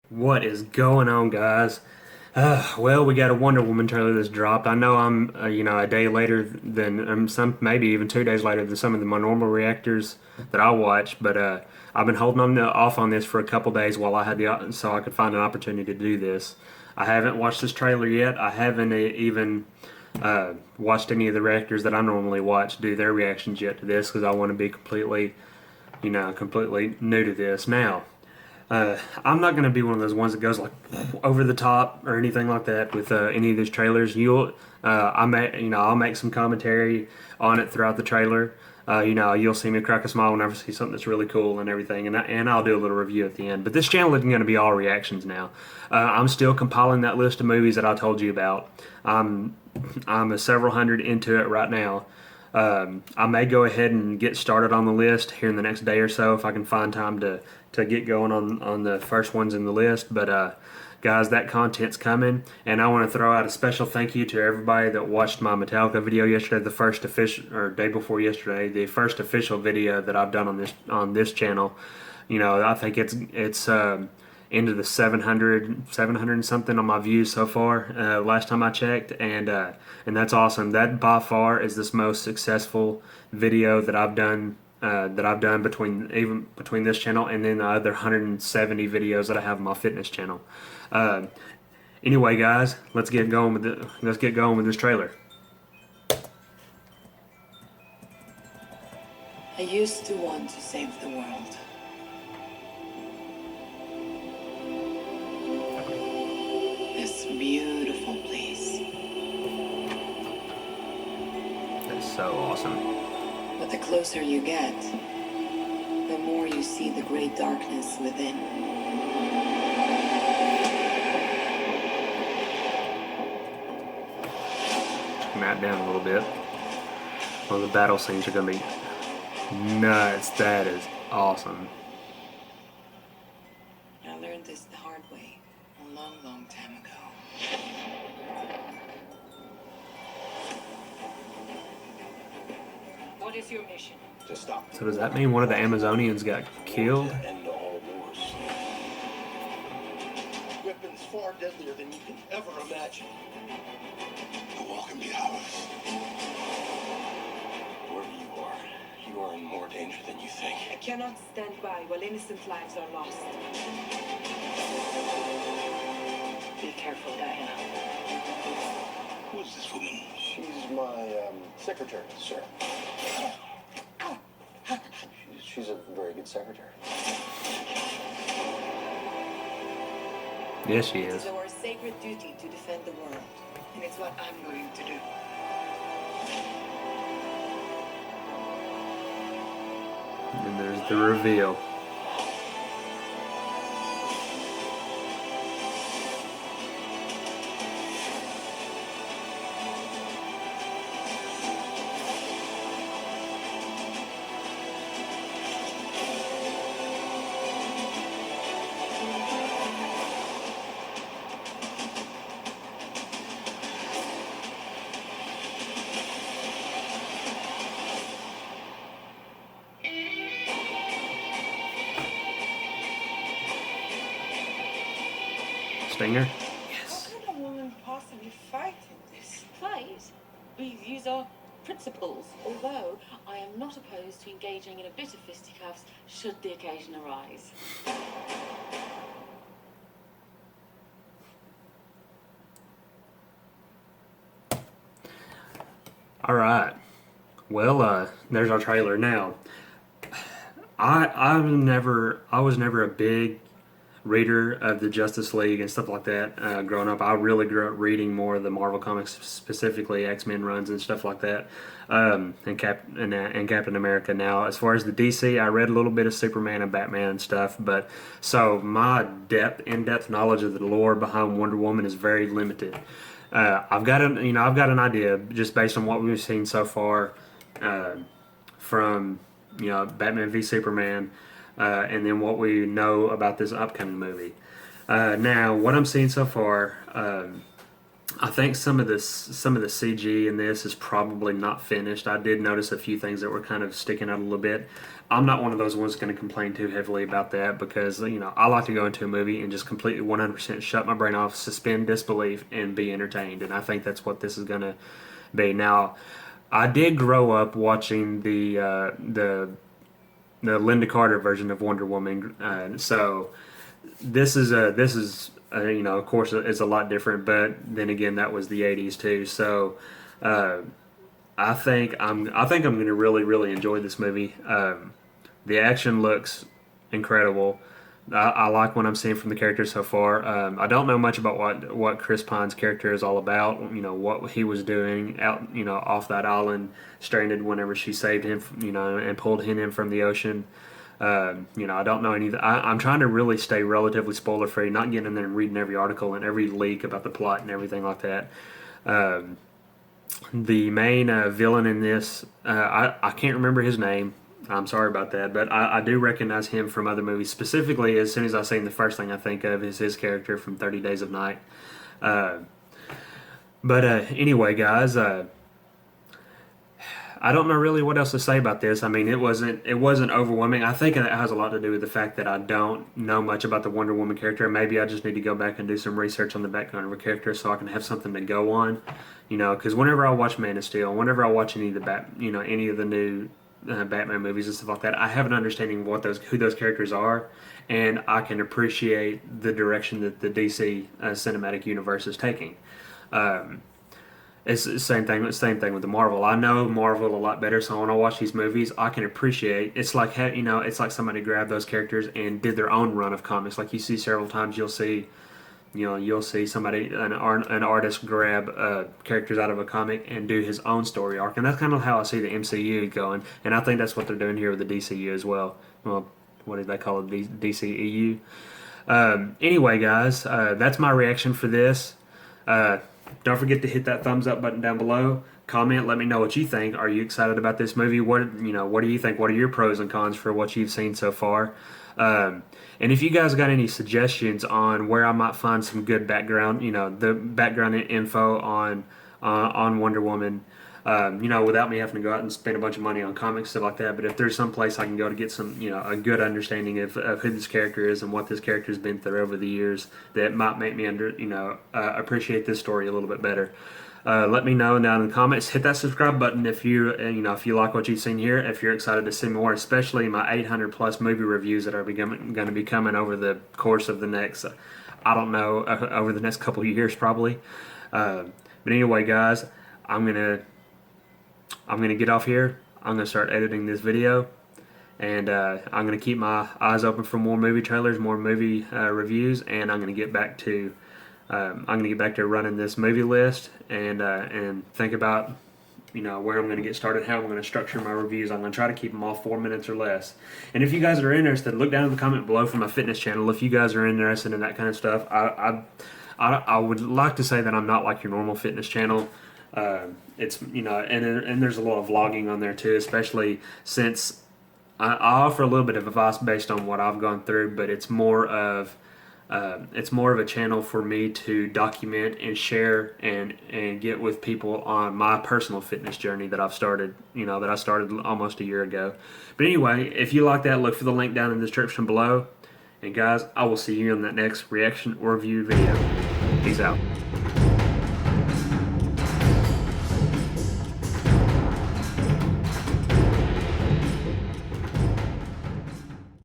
What is going on, guys? Well, we got a Wonder Woman trailer that's dropped. I know I'm, a day later than some, maybe even 2 days later than some of my normal reactors that I watch. But I've been holding off on this for a couple days while I had so I could find an opportunity to do this. I haven't watched this trailer yet. I haven't even watched any of the reactors that I normally watch do their reactions yet to this because I want to be completely new to this now. I'm not going to be one of those ones that goes like over the top or anything like that with any of these trailers. I'll make some commentary on it throughout the trailer. You'll see me crack a smile whenever I see something that's really cool and everything, and I'll do a little review at the end. But this channel isn't going to be all reactions now. I'm still compiling that list of movies that I told you about. I'm a several hundred into it right now. I may go ahead and get started on the list here in the next day or so if I can find time to get going on the first ones in the list. But guys, that content's coming, and I want to throw out a special thank you to everybody that watched my Metallica video yesterday, the first official or day before yesterday, the first official video that I've done on this channel. I think it's into the 700 and something on my views so far. Last time I checked, and that's awesome. That by far is the most successful video that I've done. Between this channel and then the other 170 videos that I have on my fitness channel. Uh, anyway, guys, let's get going with this trailer. I used to want to save the world. This beautiful place. That's so awesome. But the closer you get, the more you see the great darkness within. Map down a little bit. Well, the battle scenes are gonna be nuts. That is awesome. I learned this the hard way a long, long time ago. What is your mission? To stop. So does that mean one of the Amazonians got killed? To end all wars. Weapons far deadlier than you can ever imagine. The wall can be ours. Wherever you are in more danger than you think. I cannot stand by while innocent lives are lost. Be careful, Diana. Who is this woman? She's my secretary, sir. She's a very good secretary. Yes, she It is. is our sacred duty to defend the world, and it's what I'm going to do. And there's the reveal. Stinger? How can a woman possibly fight in this fight? These are principles. Although I am not opposed to engaging in a bit of fisticuffs should the occasion arise. All right. Well, there's our trailer. Now, I was never a big reader of the Justice League and stuff like that. Growing up, I really grew up reading more of the Marvel comics, specifically X-Men runs and stuff like that, and Captain America. Now, as far as the DC, I read a little bit of Superman and Batman and stuff, but so my in-depth knowledge of the lore behind Wonder Woman is very limited. I've got an idea just based on what we've seen so far from Batman v Superman, and then what we know about this upcoming movie. Now, what I'm seeing so far, I think some of the CG in this is probably not finished. I did notice a few things that were kind of sticking out a little bit. I'm not one of those ones going to complain too heavily about that because I like to go into a movie and just completely 100% shut my brain off, suspend disbelief, and be entertained. And I think that's what this is going to be. Now, I did grow up watching the Linda Carter version of Wonder Woman, so this is of course, it's a lot different. But then again, that was the '80s too. So I think I'm going to really enjoy this movie. The action looks incredible. I like what I'm seeing from the characters so far. I don't know much about what Chris Pine's character is all about. What he was doing out, off that island, stranded whenever she saved him, and pulled him in from the ocean. I don't know any. I'm trying to really stay relatively spoiler free, not getting in there and reading every article and every leak about the plot and everything like that. The main villain in this, I can't remember his name. I'm sorry about that, but I do recognize him from other movies. Specifically, as soon as I see him, the first thing I think of is his character from 30 Days of Night. But anyway, guys, I don't know really what else to say about this. I mean, it wasn't overwhelming. I think it has a lot to do with the fact that I don't know much about the Wonder Woman character. Maybe I just need to go back and do some research on the background of her character so I can have something to go on. Because whenever I watch Man of Steel, whenever I watch any of the new Batman movies and stuff like that, I have an understanding of who those characters are, and I can appreciate the direction that the DC cinematic universe is taking. It's the same thing with the Marvel. I know Marvel a lot better, so when I watch these movies, I can appreciate. It's like somebody grabbed those characters and did their own run of comics. Like you see several times, you'll see somebody, an artist grab characters out of a comic and do his own story arc, and that's kind of how I see the MCU going. And I think that's what they're doing here with the DCU as well. Well, what did they call it? DCEU. Anyway, guys, that's my reaction for this. Don't forget to hit that thumbs up button down below. Comment, let me know what you think. Are you excited about this movie? What do you think? What are your pros and cons for what you've seen so far? And if you guys got any suggestions on where I might find some good background, the background info on Wonder Woman, without me having to go out and spend a bunch of money on comics, stuff like that. But if there's some place I can go to get some, a good understanding of who this character is and what this character's been through over the years, that might make me appreciate this story a little bit better. Let me know down in the comments. Hit that subscribe button if you like what you've seen here. If you're excited to see more, especially my 800 plus movie reviews that are going to be coming over the course of the next, over the next couple of years probably. But anyway, guys, I'm gonna get off here. I'm gonna start editing this video, and I'm gonna keep my eyes open for more movie trailers, more movie reviews, and I'm gonna get back to running this movie list and think about where I'm going to get started, how I'm going to structure my reviews. I'm going to try to keep them all 4 minutes or less. And if you guys are interested, look down in the comment below for my fitness channel. If you guys are interested in that kind of stuff, I would like to say that I'm not like your normal fitness channel. It's and there's a lot of vlogging on there too, especially since I offer a little bit of advice based on what I've gone through, but it's more of a channel for me to document and share and get with people on my personal fitness journey that I've started, that I started almost a year ago. But anyway, if you like that, look for the link down in the description below. And guys, I will see you in that next reaction or review video. Peace out.